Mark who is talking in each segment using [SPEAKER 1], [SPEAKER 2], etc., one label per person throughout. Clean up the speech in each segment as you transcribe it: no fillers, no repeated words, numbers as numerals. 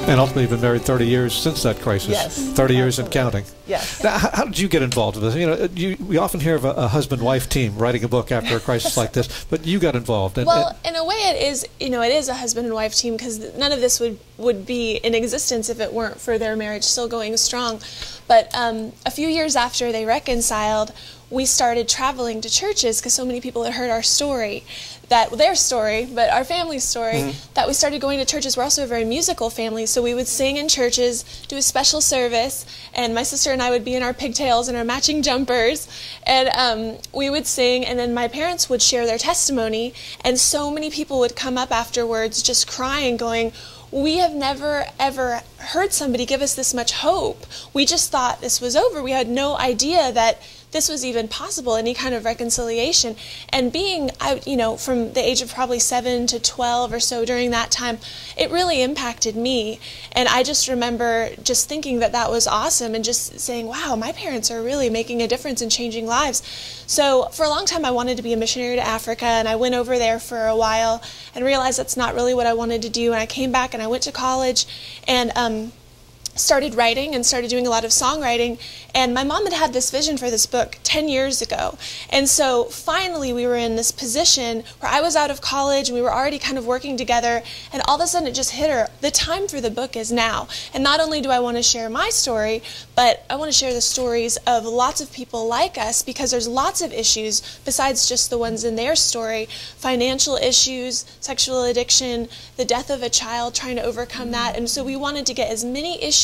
[SPEAKER 1] And ultimately, you've been married 30 years since that crisis.
[SPEAKER 2] Yes.
[SPEAKER 1] 30 years and counting.
[SPEAKER 2] Yes.
[SPEAKER 1] Now, how did you get involved in this? You know, we often hear of a husband-wife team writing a book after a crisis like this, but you got involved.
[SPEAKER 3] Well, in a way, it is. You know, it is a husband and wife team because none of this would be in existence if it weren't for their marriage still going strong. But a few years after they reconciled, we started traveling to churches because so many people had heard our story, their story, but our family's story, that we started going to churches. We're also a very musical family, so we would sing in churches, do a special service, and my sister and I would be in our pigtails and our matching jumpers, and we would sing, and then my parents would share their testimony, and so many people would come up afterwards just crying, going, we have never, ever heard somebody give us this much hope. We just thought this was over. We had no idea that this was even possible, any kind of reconciliation. And being out, you know, from the age of probably 7 to 12 or so during that time, it really impacted me. And I just remember just thinking that that was awesome and just saying, wow, my parents are really making a difference and changing lives. So for a long time, I wanted to be a missionary to Africa, and I went over there for a while and realized that's not really what I wanted to do. And I came back and I went to college and started writing and started doing a lot of songwriting. And my mom had this vision for this book 10 years ago. And so finally we were in this position where I was out of college and we were already kind of working together, and all of a sudden it just hit her. The time for the book is now. And not only do I want to share my story, but I want to share the stories of lots of people like us, because there's lots of issues besides just the ones in their story. Financial issues, sexual addiction, the death of a child, trying to overcome that. And so we wanted to get as many issues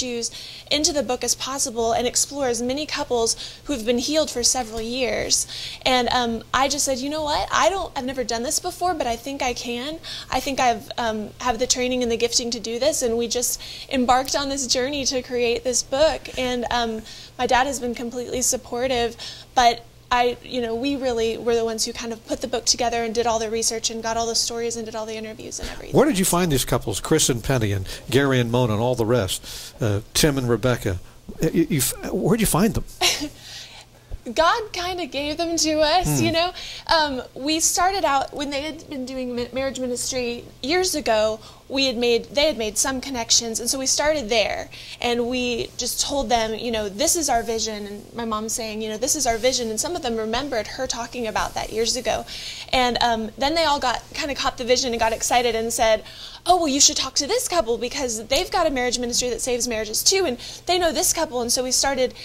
[SPEAKER 3] into the book as possible and explore as many couples who've been healed for several years. And I just said, you know what, I've never done this before, but I think I can. I think I've have the training and the gifting to do this, and we just embarked on this journey to create this book. And my dad has been completely supportive, but we really were the ones who kind of put the book together and did all the research and got all the stories and did all the interviews and everything.
[SPEAKER 1] Where did you find these couples, Chris and Penny and Gary and Mona and all the rest, Tim and Rebecca? Where'd you find them?
[SPEAKER 3] God kind of gave them to us, you know. We started out when they had been doing marriage ministry years ago. They had made some connections, and so we started there, and we just told them, you know, this is our vision. And my mom saying, you know, this is our vision, and some of them remembered her talking about that years ago. And then they all kind of caught the vision and got excited and said, oh, well, you should talk to this couple because they've got a marriage ministry that saves marriages too, and they know this couple. And so we started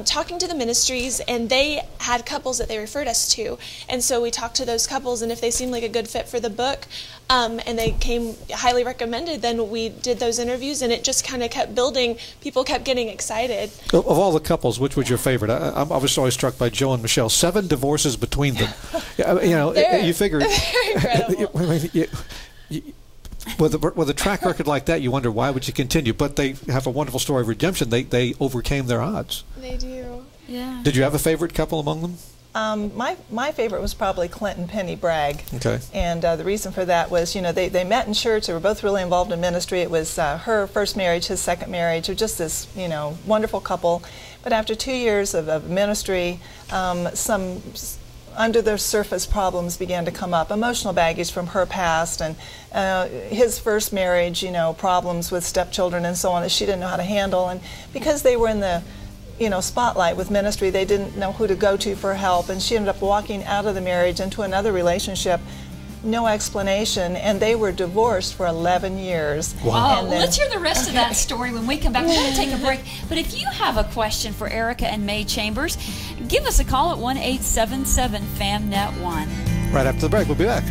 [SPEAKER 3] talking to the ministries, and they had couples that they referred us to. And so we talked to those couples, and if they seemed like a good fit for the book, and they came highly recommended, then we did those interviews, and it just kind of kept building. People kept getting excited. Of
[SPEAKER 1] all the couples, which was your favorite? I was always struck by Joe and Michelle. 7 divorces between them. You know, you figure.
[SPEAKER 3] They're incredible.
[SPEAKER 1] With a track record like that, you wonder why would you continue? But they have a wonderful story of redemption. They overcame their odds.
[SPEAKER 3] They do.
[SPEAKER 4] Yeah.
[SPEAKER 1] Did you have a favorite couple among them?
[SPEAKER 2] My favorite was probably Clint and Penny Bragg.
[SPEAKER 1] Okay.
[SPEAKER 2] And the reason for that was, you know, they met in church. They were both really involved in ministry. It was her first marriage, his second marriage. They're just this, you know, wonderful couple. But after 2 years of ministry, some under the surface problems began to come up. Emotional baggage from her past, and his first marriage, you know, problems with stepchildren and so on that she didn't know how to handle. And because they were in the spotlight with ministry, they didn't know who to go to for help, and she ended up walking out of the marriage into another relationship, no explanation, and they were divorced for 11 years.
[SPEAKER 1] Wow.
[SPEAKER 4] Well, let's hear the rest of that story when we come back. We're going to take a break, but if you have a question for Erika and May Chambers, give us a call at 1-877-FAMNET1.
[SPEAKER 1] Right after the break, we'll be back.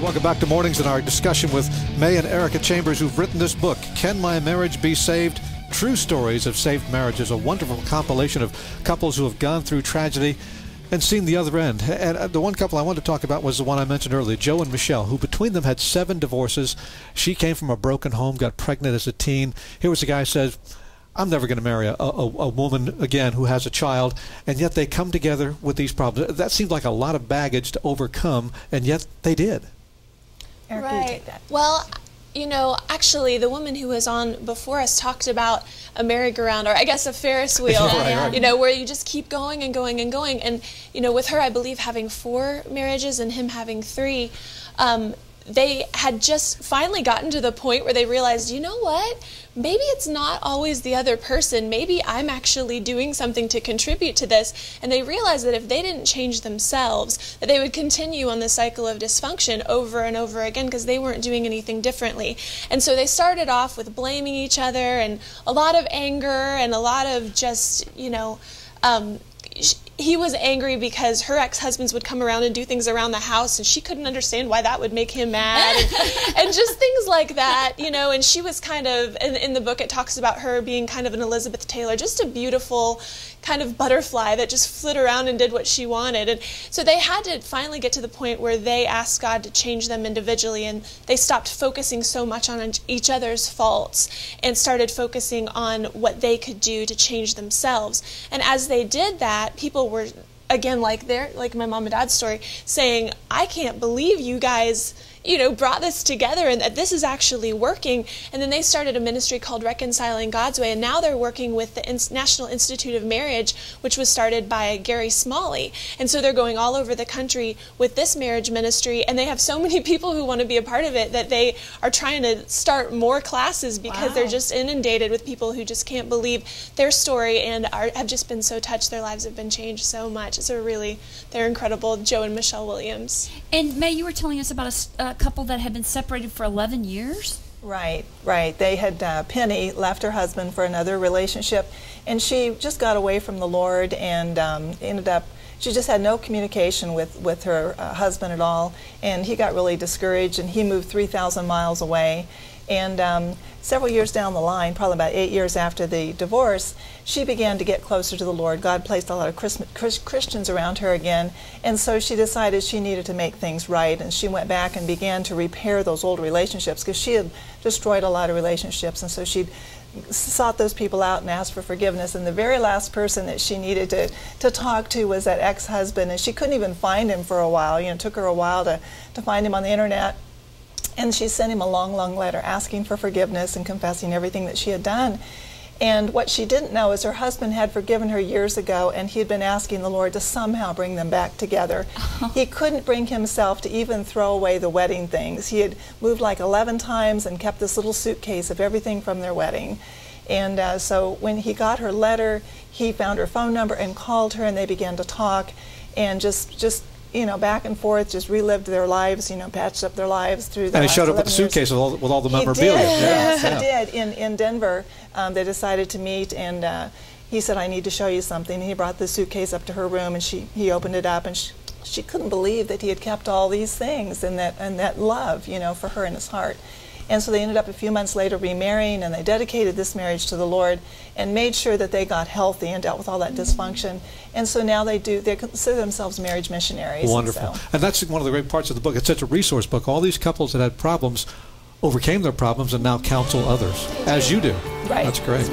[SPEAKER 1] Welcome back to Mornings and our discussion with May and Erika Chambers, who've written this book, Can My Marriage Be Saved? True Stories of Saved Marriages, a wonderful compilation of couples who have gone through tragedy and seen the other end. And the one couple I wanted to talk about was the one I mentioned earlier, Joe and Michelle, who between them had 7 divorces. She came from a broken home, got pregnant as a teen. Here was a guy who says, I'm never going to marry a woman again who has a child, and yet they come together with these problems. That seemed like a lot of baggage to overcome, and yet they did.
[SPEAKER 2] Erika, you take that.
[SPEAKER 3] Well, you know, actually, the woman who was on before us talked about a merry-go-round, or I guess a Ferris wheel,
[SPEAKER 1] Right.
[SPEAKER 3] you know, where you just keep going and going and going. And, you know, with her, I believe, having 4 marriages and him having 3, they had just finally gotten to the point where they realized, you know what, maybe it's not always the other person. Maybe I'm actually doing something to contribute to this. And they realized that if they didn't change themselves, that they would continue on the cycle of dysfunction over and over again because they weren't doing anything differently. And so they started off with blaming each other and a lot of anger and a lot of just, you know, he was angry because her ex-husbands would come around and do things around the house, and she couldn't understand why that would make him mad, and just things like that, you know. And she was kind of, in the book it talks about her being kind of an Elizabeth Taylor, just a beautiful kind of butterfly that just flew around and did what she wanted. And so they had to finally get to the point where they asked God to change them individually, and they stopped focusing so much on each other's faults and started focusing on what they could do to change themselves. And as they did that, people were, again, like my mom and dad's story, saying, I can't believe you guys, you know, brought this together and that this is actually working. And then they started a ministry called Reconciling God's Way, and now they're working with the National Institute of Marriage, which was started by Gary Smalley. And so they're going all over the country with this marriage ministry, and they have so many people who want to be a part of it that they are trying to start more classes because they're just inundated with people who just can't believe their story and have just been so touched. Their lives have been changed so much. They're incredible, Joe and Michelle Williams.
[SPEAKER 4] And May, you were telling us about a couple that had been separated for 11 years?
[SPEAKER 2] Right. They had, Penny left her husband for another relationship, and she just got away from the Lord and ended up, she just had no communication with her husband at all, and he got really discouraged, and he moved 3,000 miles away. And several years down the line, probably about 8 years after the divorce, she began to get closer to the Lord. God placed a lot of Christians around her again, and so she decided she needed to make things right, and she went back and began to repair those old relationships because she had destroyed a lot of relationships, and so she sought those people out and asked for forgiveness. And the very last person that she needed to talk to was that ex-husband, and she couldn't even find him for a while. You know, it took her a while to find him on the internet. And she sent him a long, long letter asking for forgiveness and confessing everything that she had done. And what she didn't know is her husband had forgiven her years ago, and he had been asking the Lord to somehow bring them back together. He couldn't bring himself to even throw away the wedding things. He had moved like 11 times and kept this little suitcase of everything from their wedding. And so when he got her letter, he found her phone number and called her, and they began to talk and just you know, back and forth, just relived their lives, you know, patched up their lives through the
[SPEAKER 1] And he showed up with
[SPEAKER 2] the
[SPEAKER 1] the suitcase with all the memorabilia.
[SPEAKER 2] He did, yes,
[SPEAKER 1] Yeah.
[SPEAKER 2] he did. In Denver, they decided to meet, and he said, I need to show you something. And he brought the suitcase up to her room, and he opened it up, and she couldn't believe that he had kept all these things and that love, you know, for her in his heart. And so they ended up a few months later remarrying, and they dedicated this marriage to the Lord and made sure that they got healthy and dealt with all that dysfunction. And so now they consider themselves marriage missionaries.
[SPEAKER 1] Wonderful. And that's one of the great parts of the book. It's such a resource book. All these couples that had problems overcame their problems and now counsel others, as you do.
[SPEAKER 2] Right.
[SPEAKER 1] That's great.